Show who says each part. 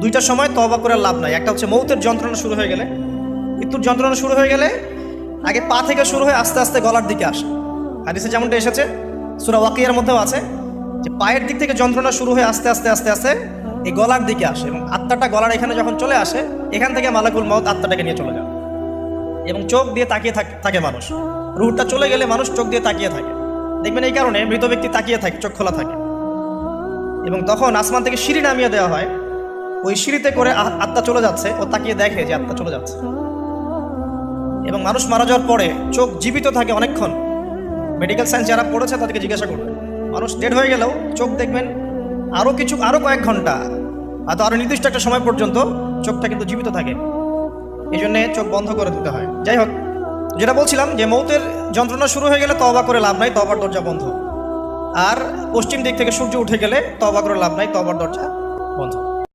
Speaker 1: দুইটার সময় তওবা করে লাভ নাই। একটা হচ্ছে মৌতের যন্ত্রণা শুরু হয়ে গেলে, মৃত্যুর যন্ত্রণা শুরু হয়ে গেলে আগে পা থেকে শুরু হয়ে আস্তে আস্তে গলার দিকে আসে। হাদিসে যেমনটা এসেছে, সূরা ওয়াকিয়ার মধ্যেও আছে যে পায়ের দিক থেকে যন্ত্রণা শুরু হয়ে আস্তে আস্তে আস্তে আস্তে এই গলার দিকে আসে, এবং আত্মাটা গলার এখানে যখন চলে আসে, এখান থেকে মালাকুল মউত আত্মাটাকে নিয়ে চলে যায় এবং চোখ দিয়ে তাকিয়ে থাকে মানুষ। রুহটা চলে গেলে মানুষ চোখ দিয়ে তাকিয়ে থাকে, দেখবেন এই কারণে মৃত ব্যক্তি তাকিয়ে থাকে, চোখ খোলা থাকে। এবং তখন আসমান থেকে সিঁড়ি নামিয়ে দেওয়া হয়, ওই সিঁড়িতে করে আত্মা চলে যাচ্ছে, ও তাকিয়ে দেখে যে আত্মা চলে যাচ্ছে। এবং মানুষ মারা যাওয়ার পরে চোখ জীবিত থাকে অনেকক্ষণ। মেডিকেল সায়েন্স যারা পড়েছে তাদেরকে জিজ্ঞাসা করবে, মানুষ ডেড হয়ে গেলেও চোখ দেখবেন আরও কয়েক ঘন্টা, হয়তো আরও নির্দিষ্ট একটা সময় পর্যন্ত চোখটা কিন্তু জীবিত থাকে। এই জন্যে চোখ বন্ধ করে দিতে হয়। যাই হোক, যেটা বলছিলাম যে মৌতের যন্ত্রণা শুরু হয়ে গেলে তওবা করে লাভ নাই, তওবার দরজা বন্ধ। আর পশ্চিম দিক থেকে সূর্য উঠে গেলে তওবা করে লাভ নাই, তওবার দরজা বন্ধ।